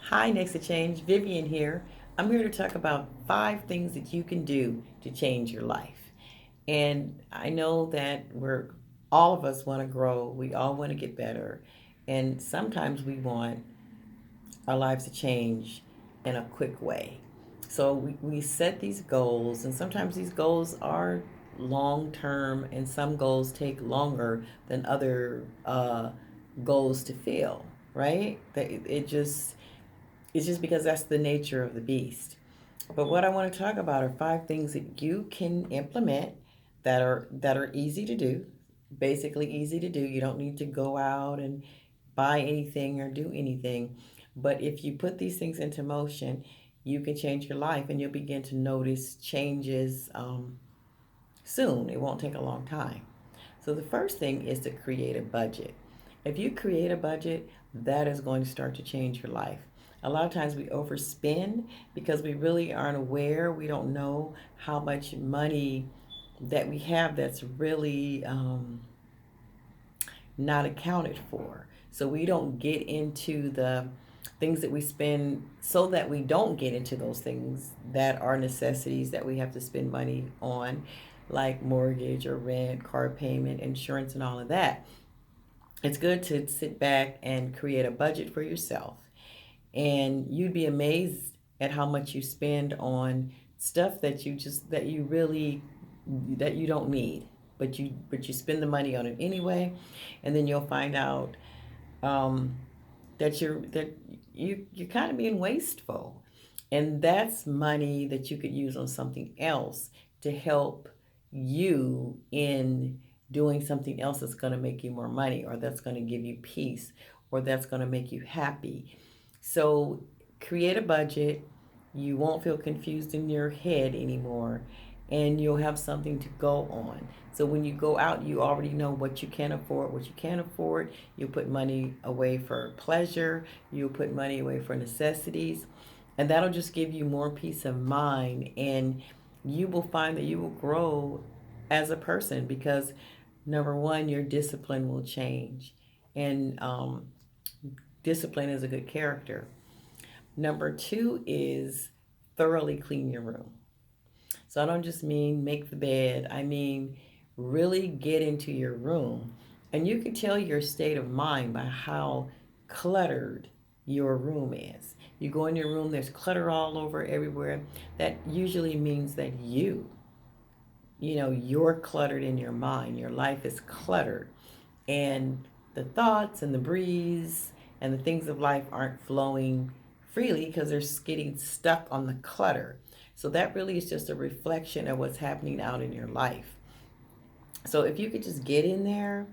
Hi, Next to Change. Vivian here. I'm here to talk about 5 things that you can do to change your life. And I know that we're all of us want to grow. We all want to get better. And sometimes we want our lives to change in a quick way. So we set these goals, and sometimes these goals are long term, and some goals take longer than other goals to fill, right? That it just it's just because that's the nature of the beast. But what I want to talk about are 5 things that you can implement that are easy to do, basically easy to do. You don't need to go out and buy anything or do anything. But if you put these things into motion, you can change your life and you'll begin to notice changes soon. It won't take a long time. So the first thing is to create a budget. If you create a budget, that is going to start to change your life. A lot of times we overspend because we really aren't aware. We don't know how much money that we have that's really not accounted for. So we don't get into the things that we spend so that we don't get into those things that are necessities that we have to spend money on, like mortgage or rent, car payment, insurance, and all of that. It's good to sit back and create a budget for yourself. And you'd be amazed at how much you spend on stuff that you really that you don't need, but you spend the money on it anyway, and then you'll find out um, that you're kind of being wasteful, and that's money that you could use on something else to help you in doing something else that's going to make you more money, or that's going to give you peace, or that's going to make you happy. So create a budget. You won't feel confused in your head anymore, and you'll have something to go on. So when you go out, you already know what you can afford, what you can't afford. You'll put money away for pleasure, you'll put money away for necessities, and that'll just give you more peace of mind. And you will find that you will grow as a person because number one, your discipline will change. And discipline is a good character. Number two is thoroughly clean your room. So I don't just mean make the bed, I mean really get into your room. And you can tell your state of mind by how cluttered your room is. You go in your room, there's clutter all over everywhere. That usually means that you're cluttered in your mind. Your life is cluttered. And the thoughts and the breeze and the things of life aren't flowing freely because they're getting stuck on the clutter. So that really is just a reflection of what's happening out in your life. So if you could just get in there,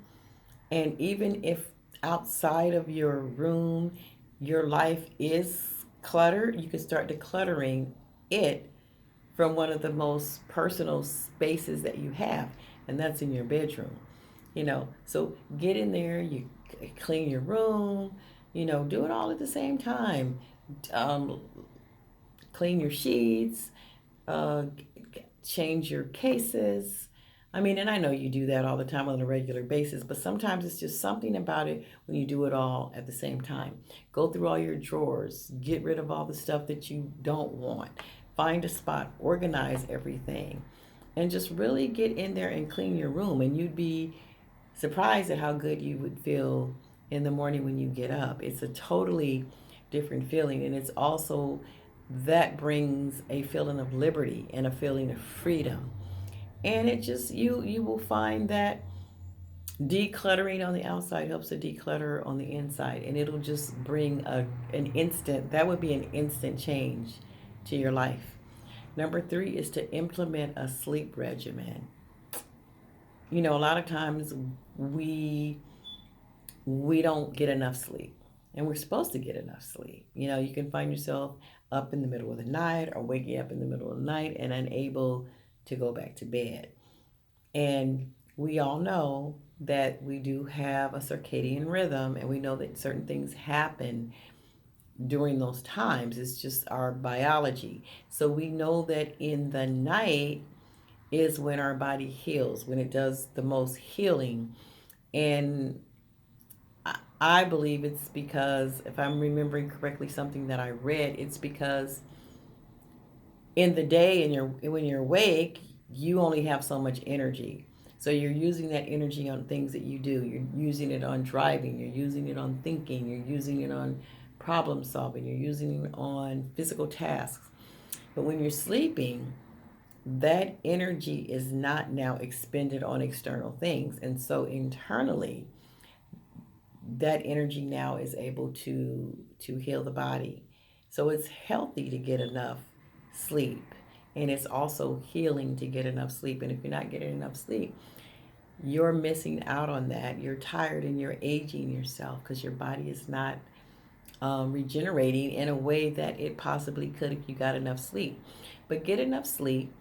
and even if outside of your room your life is cluttered, you can start decluttering it from one of the most personal spaces that you have, and that's in your bedroom. So get in there, you clean your room, do it all at the same time. Um, Clean your sheets, uh, change your cases. I mean, and I know you do that all the time on a regular basis, but sometimes it's just something about it when you do it all at the same time. Go through all your drawers, get rid of all the stuff that you don't want, find a spot, organize everything, and just really get in there and clean your room. And you'd be surprised at how good you would feel in the morning when you get up. It's a totally different feeling, and it's also that brings a feeling of liberty and a feeling of freedom. And it just you will find that decluttering on the outside helps to declutter on the inside, and it'll just bring an instant that would be an instant change to your life. Number three is to implement a sleep regimen. A lot of times we we don't get enough sleep, and we're supposed to get enough sleep. You can find yourself up in the middle of the night or waking up in the middle of the night and unable to go back to bed. And we all know that we do have a circadian rhythm, and we know that certain things happen during those times. It's just our biology. So we know that in the night is when our body heals, when it does the most healing. And I I believe it's because, if I'm remembering correctly, something that I read, it's because in the day and when you're awake, you only have so much energy. So you're using that energy on things that you do. You're using it on driving, you're using it on thinking, you're using it on problem solving, you're using it on physical tasks. But when you're sleeping, that energy is not now expended on external things. And so internally, that energy now is able to heal the body. So it's healthy to get enough sleep, and it's also healing to get enough sleep. And if you're not getting enough sleep, you're missing out on that. You're tired and you're aging yourself because your body is not regenerating in a way that it possibly could if you got enough sleep. But get enough sleep.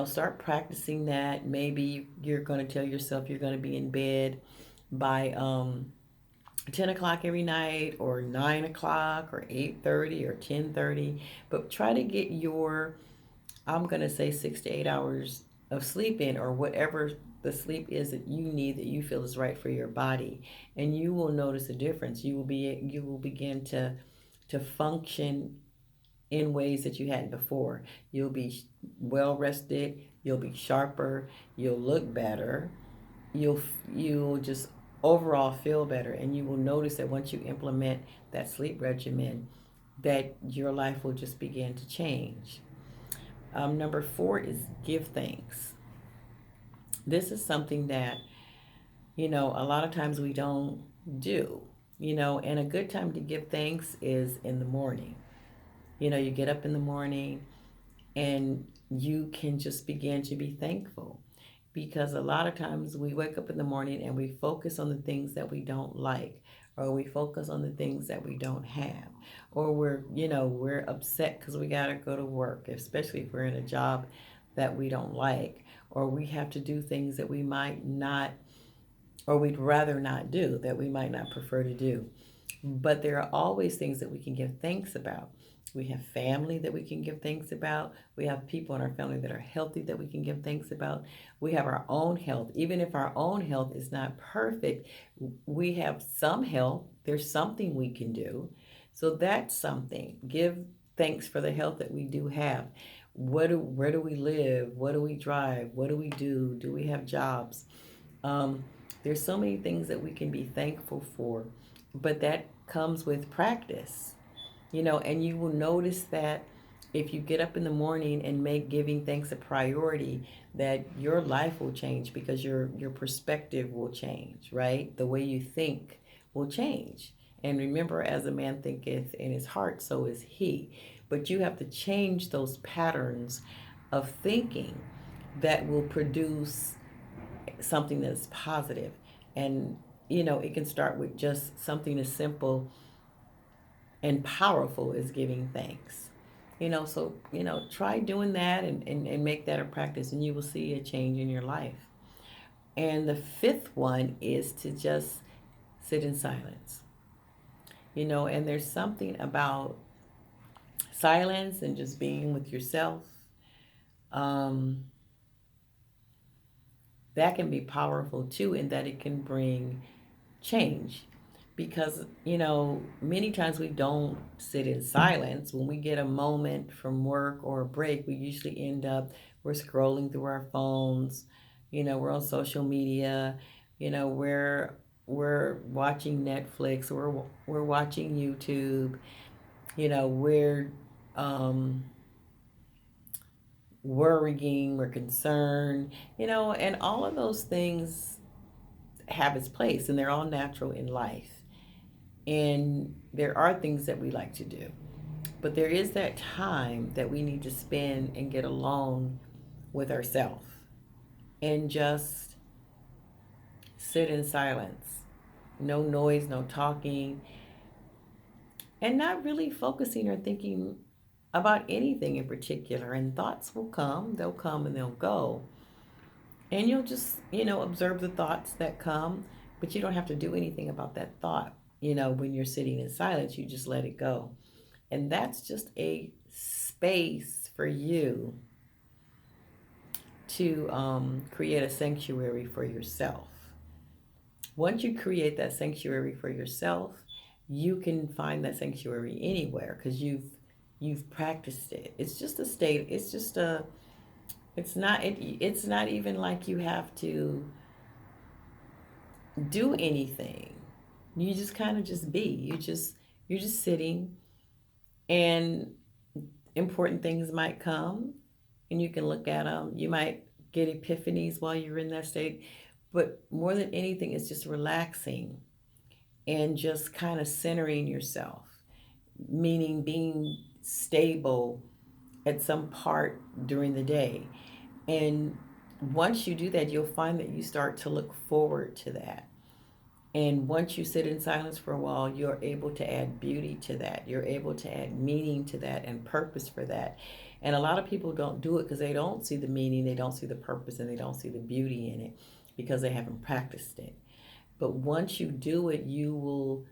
Start practicing that. Maybe you're going to tell yourself you're going to be in bed by 10 o'clock every night, or 9 o'clock, or 8:30, or 10:30. But try to get your, I'm going to say, 6 to 8 hours of sleep in, or whatever the sleep is that you need, that you feel is right for your body. And you will notice a difference. You will begin to function in ways that you hadn't before. You'll be well rested, you'll be sharper, you'll look better, you'll you'll just overall feel better. And you will notice that once you implement that sleep regimen, that your life will just begin to change. Number 4 is give thanks. This is something that, a lot of times we don't do. And a good time to give thanks is in the morning. You get up in the morning and you can just begin to be thankful, because a lot of times we wake up in the morning and we focus on the things that we don't like, or we focus on the things that we don't have, or we're upset because we got to go to work, especially if we're in a job that we don't like, or we have to do things that we might not, or we'd rather not do, that we might not prefer to do. But there are always things that we can give thanks about. We have family that we can give thanks about. We have people in our family that are healthy that we can give thanks about. We have our own health. Even if our own health is not perfect, we have some health. There's something we can do. So that's something. Give thanks for the health that we do have. Where do we live? What do we drive? What do we do? Do we have jobs? Um, there's so many things that we can be thankful for, but that comes with practice, and you will notice that if you get up in the morning and make giving thanks a priority, that your life will change, because your perspective will change, right? The way you think will change. And remember, as a man thinketh in his heart, so is he. But you have to change those patterns of thinking that will produce something that's positive. And it can start with just something as simple and powerful as giving thanks. So try doing that, and make that a practice, and you will see a change in your life. And the 5th one is to just sit in silence. And there's something about silence and just being with yourself, um, that can be powerful too, in that it can bring change. Because many times we don't sit in silence. When we get a moment from work or a break, we usually end up, we're scrolling through our phones, we're on social media, we're watching Netflix, we're watching YouTube, we're um worrying, we're concerned, and all of those things have its place, and they're all natural in life. And there are things that we like to do. But there is that time that we need to spend and get alone with ourselves, and just sit in silence. No noise, no talking, and not really focusing or thinking about anything in particular. And thoughts will come, they'll come and they'll go. And you'll just, observe the thoughts that come, but you don't have to do anything about that thought. When you're sitting in silence, you just let it go. And that's just a space for you to create a sanctuary for yourself. Once you create that sanctuary for yourself, you can find that sanctuary anywhere because you've practiced it. It's just a state. It's just a. It's not even like you have to do anything. You just kind of just be. You're just sitting, and important things might come, and you can look at them. You might get epiphanies while you're in that state, but more than anything, it's just relaxing and just kind of centering yourself, meaning being stable at some part during the day. And once you do that, you'll find that you start to look forward to that. And once you sit in silence for a while, you're able to add beauty to that. You're able to add meaning to that and purpose for that. And a lot of people don't do it because they don't see the meaning, they don't see the purpose, and they don't see the beauty in it because they haven't practiced it. But once you do it, you will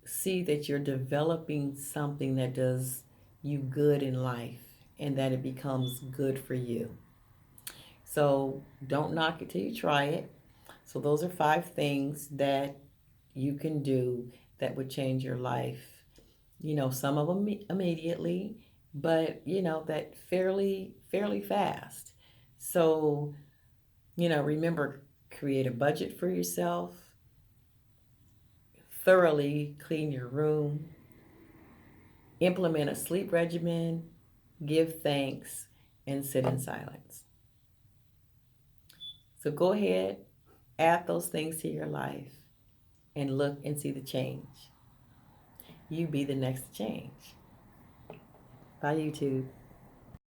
see that you're developing something that does you good in life and that it becomes good for you. So don't knock it till you try it. So those are 5 things that you can do that would change your life. Some of them immediately, but that fairly fast. So, remember, create a budget for yourself, thoroughly clean your room, implement a sleep regimen, give thanks, and sit in silence. So go ahead, add those things to your life, and look and see the change. You be the next change. Bye, YouTube.